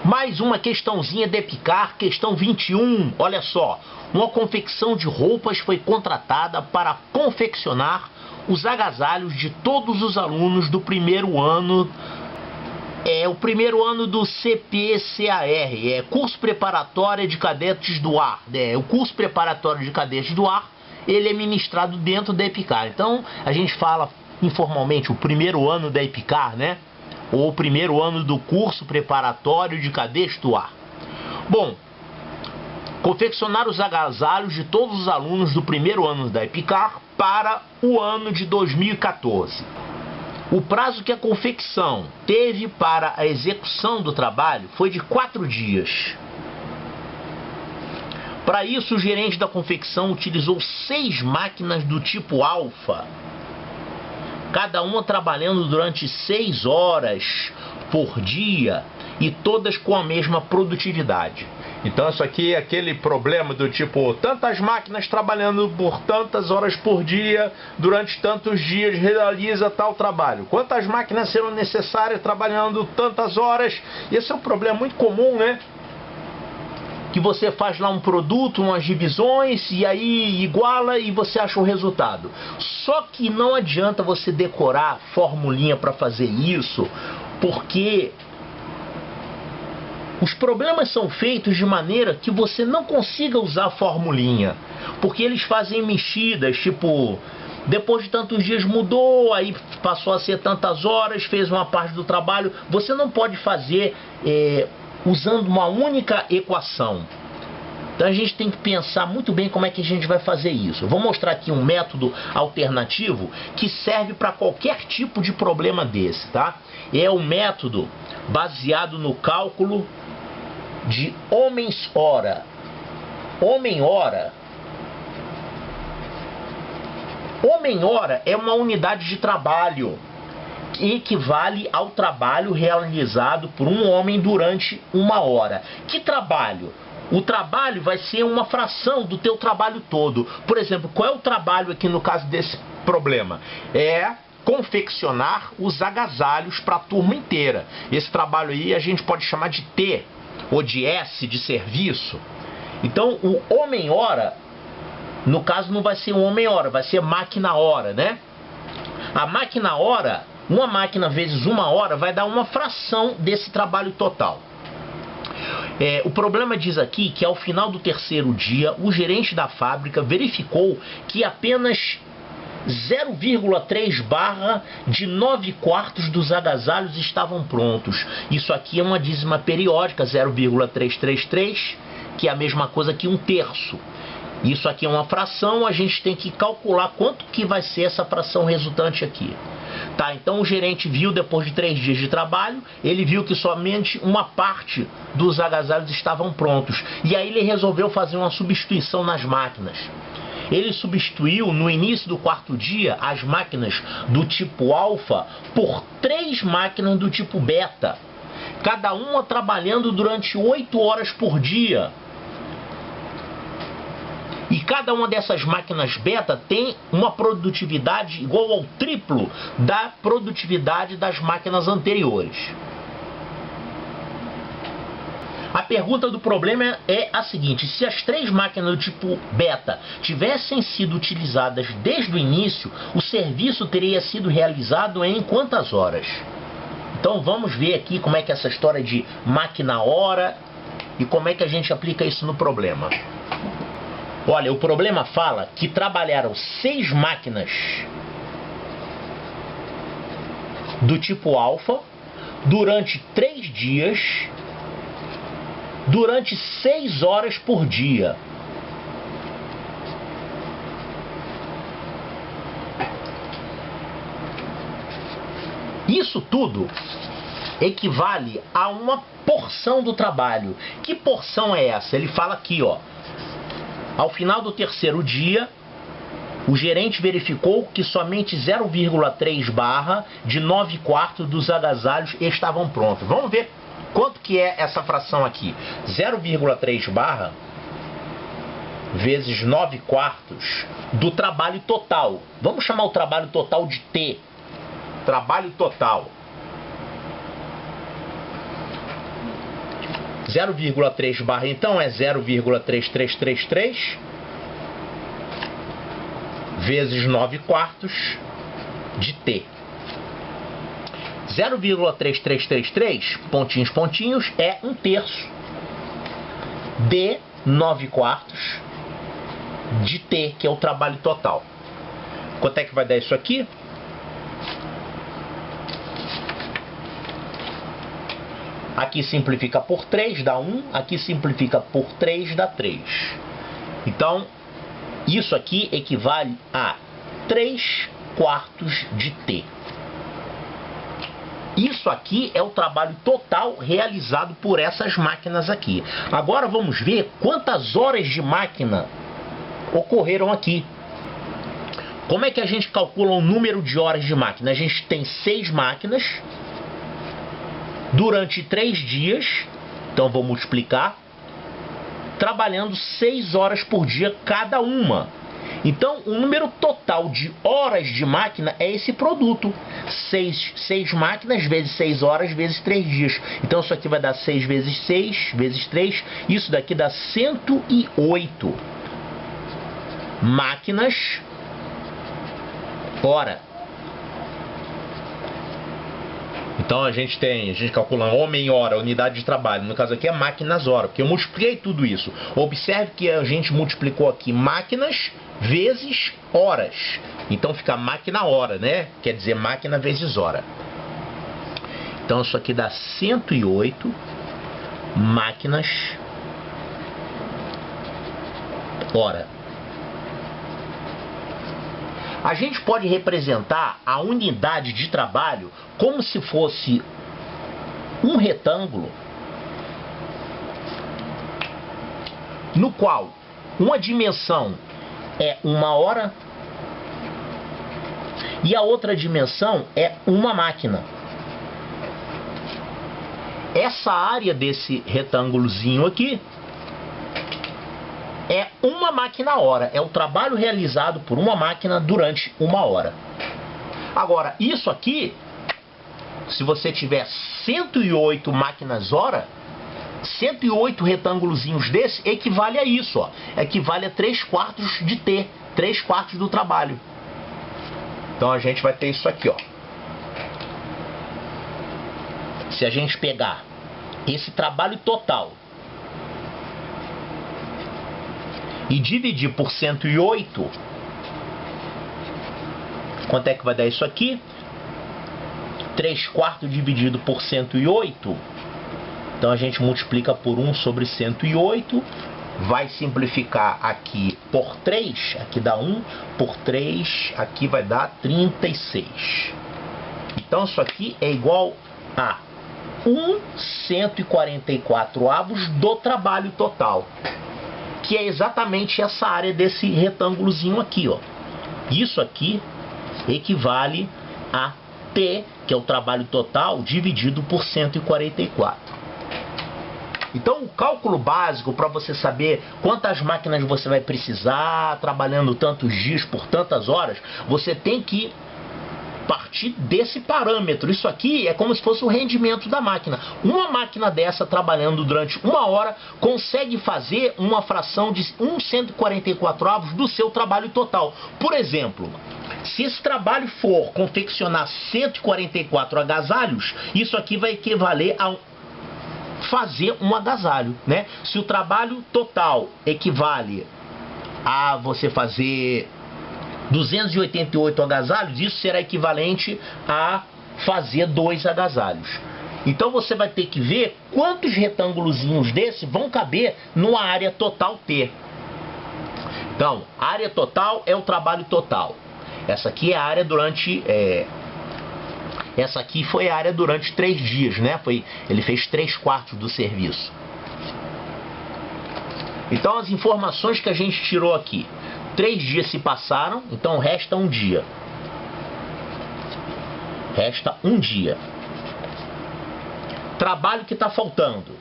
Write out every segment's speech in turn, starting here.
Mais uma questãozinha de Epicar, questão 21. Olha só, uma confecção de roupas foi contratada para confeccionar os agasalhos de todos os alunos do primeiro ano. O primeiro ano do CPCAR, curso preparatório de cadetes do ar. O curso preparatório de cadetes do ar, ele é ministrado dentro da Epicar. Então, a gente fala informalmente o primeiro ano da Epicar, né? Ou o primeiro ano do curso preparatório de cadetes do ar. Bom, confeccionar os agasalhos de todos os alunos do primeiro ano da Epicar para o ano de 2014. O prazo que a confecção teve para a execução do trabalho foi de 4 dias. Para isso, o gerente da confecção utilizou 6 máquinas do tipo alfa, cada uma trabalhando durante 6 horas por dia e todas com a mesma produtividade. Então isso aqui é aquele problema do tipo, tantas máquinas trabalhando por tantas horas por dia, durante tantos dias realiza tal trabalho. Quantas máquinas serão necessárias trabalhando tantas horas? Esse é um problema muito comum, né? Que você faz lá um produto, umas divisões, e aí iguala e você acha o resultado. Só que não adianta você decorar formulinha para fazer isso, porque os problemas são feitos de maneira que você não consiga usar a formulinha. Porque eles fazem mexidas, tipo, depois de tantos dias mudou, aí passou a ser tantas horas, fez uma parte do trabalho. Você não pode fazer usando uma única equação. Então a gente tem que pensar muito bem como é que a gente vai fazer isso. Eu vou mostrar aqui um método alternativo que serve para qualquer tipo de problema desse, tá? É um método baseado no cálculo de homens-hora. Homem-hora é uma unidade de trabalho que equivale ao trabalho realizado por um homem durante 1 hora. Que trabalho? O trabalho vai ser uma fração do teu trabalho todo. Por exemplo, qual é o trabalho aqui no caso desse problema? É confeccionar os agasalhos para a turma inteira. Esse trabalho aí a gente pode chamar de T ou de S, de serviço. Então o homem-hora, no caso não vai ser um homem-hora, vai ser máquina-hora, né? A máquina-hora, uma máquina vezes 1 hora vai dar uma fração desse trabalho total. O problema diz aqui que ao final do 3º dia, o gerente da fábrica verificou que apenas 0,3 barra de 9/4 dos agasalhos estavam prontos. Isso aqui é uma dízima periódica, 0,333, que é a mesma coisa que 1/3. Isso aqui é uma fração, a gente tem que calcular quanto que vai ser essa fração resultante aqui. Tá, então o gerente viu, depois de 3 dias de trabalho, ele viu que somente uma parte dos agasalhos estavam prontos. E aí ele resolveu fazer uma substituição nas máquinas. Ele substituiu no início do 4º dia as máquinas do tipo alfa por 3 máquinas do tipo beta, cada uma trabalhando durante 8 horas por dia. E cada uma dessas máquinas beta tem uma produtividade igual ao triplo da produtividade das máquinas anteriores. A pergunta do problema é a seguinte: se as 3 máquinas do tipo beta tivessem sido utilizadas desde o início, o serviço teria sido realizado em quantas horas? Então vamos ver aqui como é que é essa história de máquina-hora e como é que a gente aplica isso no problema. Olha, o problema fala que trabalharam 6 máquinas do tipo alfa durante 3 dias, durante 6 horas por dia. Isso tudo equivale a uma porção do trabalho. Que porção é essa? Ele fala aqui, ó. Ao final do 3º dia, o gerente verificou que somente 0,3 barra de 9/4 dos agasalhos estavam prontos. Vamos ver quanto que é essa fração aqui. 0,3 barra vezes 9/4 do trabalho total. Vamos chamar o trabalho total de T. Trabalho total. 0,3 barra então é 0,3333 vezes 9 quartos de T. 0,3333, pontinhos, pontinhos, é 1/3 de 9 quartos de T, que é o trabalho total. Quanto é que vai dar isso aqui? Aqui simplifica por 3, dá 1. Aqui simplifica por 3, dá 3. Então, isso aqui equivale a 3 quartos de T. Isso aqui é o trabalho total realizado por essas máquinas aqui. Agora vamos ver quantas horas de máquina ocorreram aqui. Como é que a gente calcula o número de horas de máquina? A gente tem 6 máquinas durante 3 dias, então vou multiplicar, trabalhando 6 horas por dia cada uma. Então o número total de horas de máquina é esse produto. 6 máquinas vezes 6 horas vezes 3 dias. Então isso aqui vai dar 6 vezes 6 vezes 3. Isso daqui dá 108 máquinas hora. Então a gente calcula homem-hora, unidade de trabalho. No caso aqui é máquinas-hora, porque eu multipliquei tudo isso. Observe que a gente multiplicou aqui máquinas vezes horas. Então fica máquina-hora, né? Quer dizer máquina vezes hora. Então isso aqui dá 108 máquinas hora. A gente pode representar a unidade de trabalho como se fosse um retângulo no qual uma dimensão é 1 hora e a outra dimensão é uma máquina. Essa área desse retângulozinho aqui é uma máquina hora, é o trabalho realizado por uma máquina durante 1 hora. Agora, isso aqui, se você tiver 108 máquinas hora, 108 retângulozinhos desse, equivale a isso, ó. Equivale a 3 quartos de T, 3 quartos do trabalho. Então a gente vai ter isso aqui, ó. Se a gente pegar esse trabalho total e dividir por 108, quanto é que vai dar isso aqui? 3 quartos dividido por 108, então a gente multiplica por 1 sobre 108, vai simplificar aqui por 3, aqui dá 1, por 3, aqui vai dar 36. Então isso aqui é igual a 1/144 do trabalho total, que é exatamente essa área desse retângulozinho aqui, ó. Isso aqui equivale a T, que é o trabalho total, dividido por 144. Então o cálculo básico para você saber quantas máquinas você vai precisar, trabalhando tantos dias por tantas horas, você tem que partir desse parâmetro. Isso aqui é como se fosse o rendimento da máquina. Uma máquina dessa trabalhando durante 1 hora consegue fazer uma fração de 1/144 do seu trabalho total. Por exemplo, se esse trabalho for confeccionar 144 agasalhos, isso aqui vai equivaler a fazer um agasalho, né? Se o trabalho total equivale a você fazer 288 agasalhos, isso será equivalente a fazer 2 agasalhos. Então você vai ter que ver quantos retângulozinhos desses vão caber numa área total T. Então, a área total é o trabalho total. Essa aqui é a área durante... essa aqui foi a área durante 3 dias, né? Ele fez 3 quartos do serviço. Então as informações que a gente tirou aqui: 3 dias se passaram, então resta 1 dia. Resta 1 dia. Trabalho que está faltando.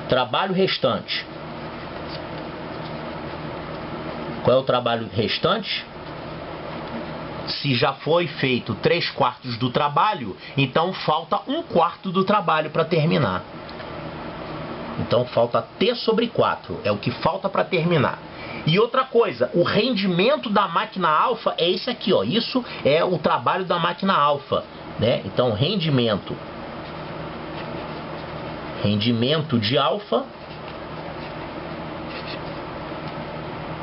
Trabalho restante. Qual é o trabalho restante? Se já foi feito 3 quartos do trabalho, então falta 1 quarto do trabalho para terminar. Então falta T sobre 4, é o que falta para terminar. E outra coisa, o rendimento da máquina alfa é esse aqui, ó. Isso é o trabalho da máquina alfa, né? Então rendimento de alfa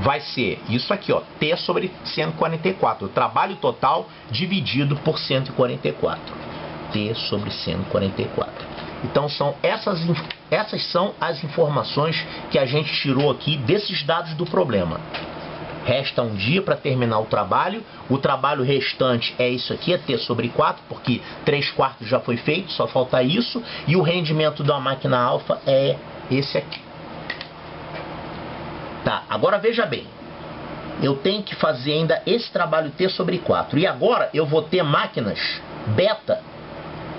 vai ser isso aqui, ó, T sobre 144, o trabalho total dividido por 144, T sobre 144. Então essas são as informações que a gente tirou aqui desses dados do problema. Resta um dia para terminar o trabalho restante é isso aqui, é T sobre 4, porque 3/4 já foi feito, só falta isso, e o rendimento da máquina alfa é esse aqui. Tá, agora veja bem, eu tenho que fazer ainda esse trabalho T sobre 4, e agora eu vou ter máquinas beta.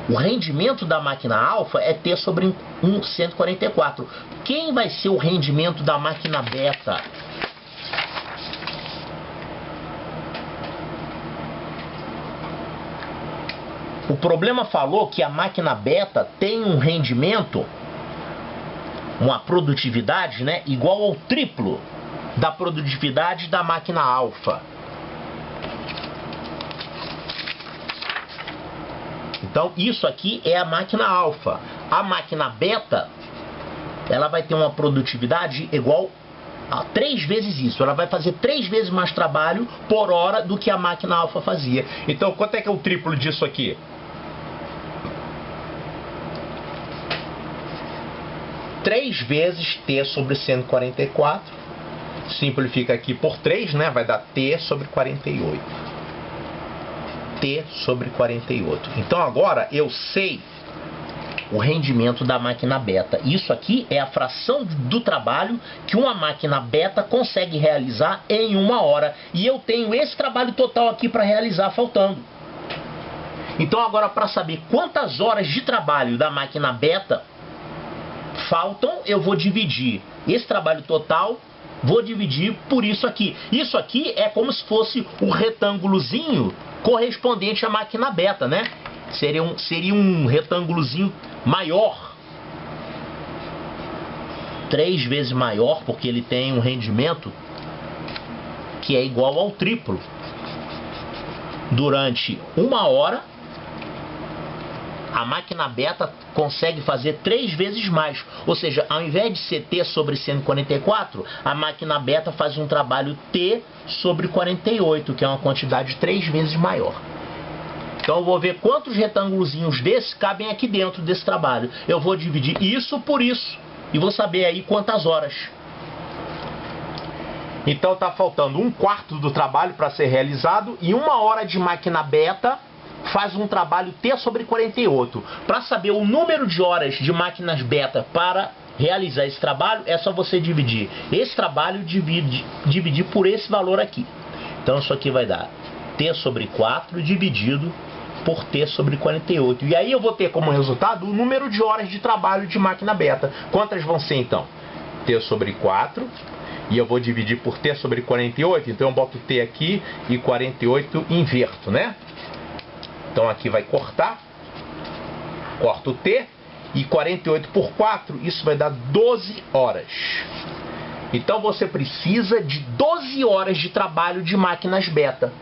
O rendimento da máquina alfa é T sobre 144. Quem vai ser o rendimento da máquina beta? O problema falou que a máquina beta tem um rendimento, uma produtividade, né, igual ao triplo da produtividade da máquina alfa. Então isso aqui é a máquina alfa. A máquina beta, ela vai ter uma produtividade igual a 3 vezes isso. Ela vai fazer 3 vezes mais trabalho por hora do que a máquina alfa fazia. Então quanto é que é o triplo disso aqui? Três vezes T sobre 144. Simplifica aqui por 3, né? Vai dar T sobre 48. T sobre 48. Então agora eu sei o rendimento da máquina beta. Isso aqui é a fração do trabalho que uma máquina beta consegue realizar em 1 hora. E eu tenho esse trabalho total aqui para realizar faltando. Então agora, para saber quantas horas de trabalho da máquina beta faltam, eu vou dividir esse trabalho total, vou dividir por isso aqui. Isso aqui é como se fosse o retângulozinho correspondente à máquina beta, né? Seria um retângulozinho maior, 3 vezes maior, porque ele tem um rendimento que é igual ao triplo. Durante 1 hora, a máquina beta consegue fazer 3 vezes mais. Ou seja, ao invés de ser T sobre 144, a máquina beta faz um trabalho T sobre 48, que é uma quantidade 3 vezes maior. Então eu vou ver quantos retângulozinhos desses cabem aqui dentro desse trabalho. Eu vou dividir isso por isso e vou saber aí quantas horas. Então está faltando 1/4 do trabalho para ser realizado e 1 hora de máquina beta faz um trabalho T sobre 48. Para saber o número de horas de máquinas beta para realizar esse trabalho, é só você dividir esse trabalho dividir por esse valor aqui. Então isso aqui vai dar T sobre 4 dividido por T sobre 48. E aí eu vou ter como resultado o número de horas de trabalho de máquina beta. Quantas vão ser então? T sobre 4. E eu vou dividir por T sobre 48. Então eu boto T aqui e 48 inverto, né? Então aqui vai cortar. Corto o T. E 48 por 4, isso vai dar 12 horas. Então você precisa de 12 horas de trabalho de máquinas beta.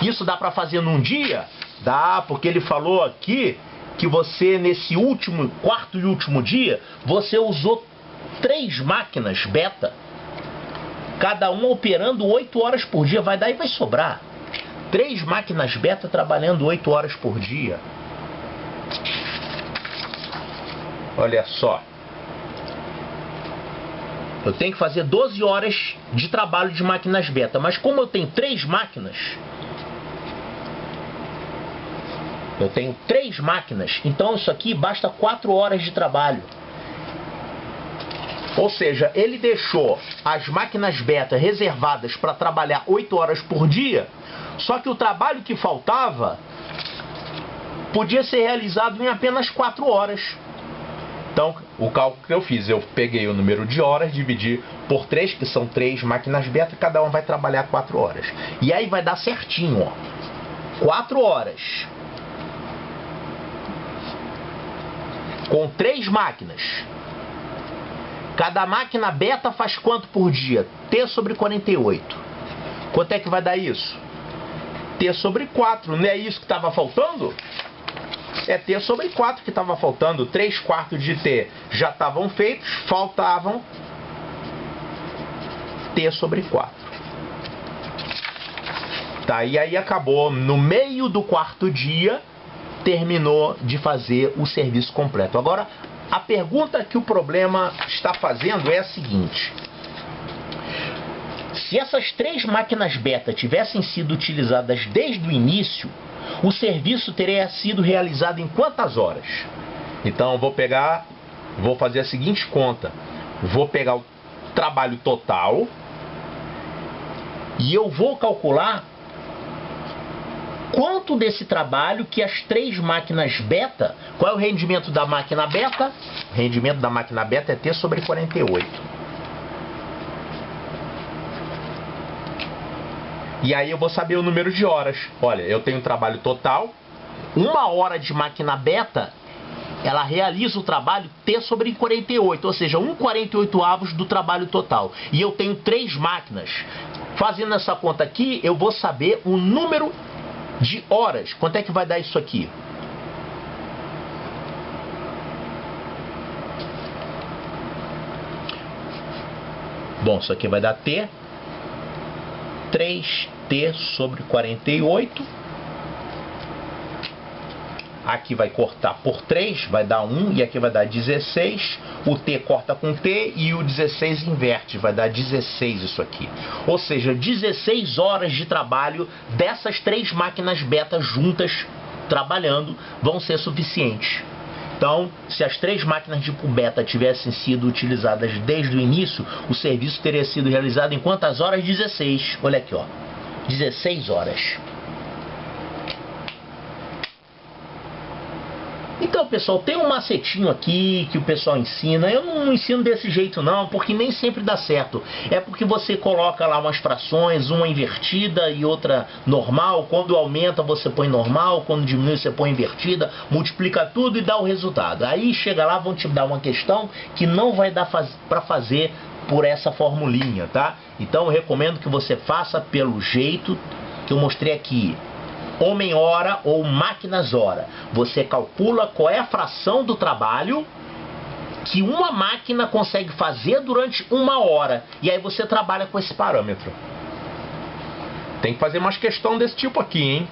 Isso dá para fazer num dia? Dá, porque ele falou aqui que você, nesse quarto e último dia, você usou 3 máquinas beta, cada uma operando 8 horas por dia. Vai dar e vai sobrar. 3 máquinas beta trabalhando 8 horas por dia. Olha só. Eu tenho que fazer 12 horas de trabalho de máquinas beta. Mas como eu tenho 3 máquinas, então isso aqui basta 4 horas de trabalho. Ou seja, ele deixou as máquinas beta reservadas para trabalhar 8 horas por dia, só que o trabalho que faltava podia ser realizado em apenas 4 horas. Então, o cálculo que eu fiz, eu peguei o número de horas, dividi por 3, que são 3 máquinas beta, cada uma vai trabalhar 4 horas. E aí vai dar certinho, ó. 4 horas com 3 máquinas. Cada máquina beta faz quanto por dia? T sobre 48. Quanto é que vai dar isso? T sobre 4. Não é isso que estava faltando? É T sobre 4 que estava faltando. 3/4 de T já estavam feitos, faltavam T sobre 4. Tá, e aí acabou, no meio do 4º dia, terminou de fazer o serviço completo. Agora, a pergunta que o problema está fazendo é a seguinte: se essas 3 máquinas beta tivessem sido utilizadas desde o início, o serviço teria sido realizado em quantas horas? Então, vou fazer a seguinte conta. Vou pegar o trabalho total e eu vou calcular quanto desse trabalho que as 3 máquinas beta, qual é o rendimento da máquina beta? O rendimento da máquina beta é T sobre 48. E aí eu vou saber o número de horas. Olha, eu tenho trabalho total, 1 hora de máquina beta, ela realiza o trabalho T sobre 48, ou seja, 1/48 do trabalho total. E eu tenho 3 máquinas. Fazendo essa conta aqui, eu vou saber o número de horas. Quanto é que vai dar isso aqui? Bom, isso aqui vai dar T. 3T sobre 48. Aqui vai cortar por 3, vai dar 1, e aqui vai dar 16. O T corta com T e o 16 inverte, vai dar 16 isso aqui. Ou seja, 16 horas de trabalho dessas 3 máquinas beta juntas trabalhando vão ser suficientes. Então, se as 3 máquinas tipo beta tivessem sido utilizadas desde o início, o serviço teria sido realizado em quantas horas? 16. Olha aqui, ó. 16 horas. Então, pessoal, tem um macetinho aqui que o pessoal ensina. Eu não ensino desse jeito não, porque nem sempre dá certo. É porque você coloca lá umas frações, uma invertida e outra normal. Quando aumenta você põe normal, quando diminui você põe invertida, multiplica tudo e dá o resultado. Aí chega lá, vão te dar uma questão que não vai dar para fazer por essa formulinha, tá? Então eu recomendo que você faça pelo jeito que eu mostrei aqui. Homem-hora ou máquinas-hora. Você calcula qual é a fração do trabalho que uma máquina consegue fazer durante 1 hora. E aí você trabalha com esse parâmetro. Tem que fazer mais questão desse tipo aqui, hein?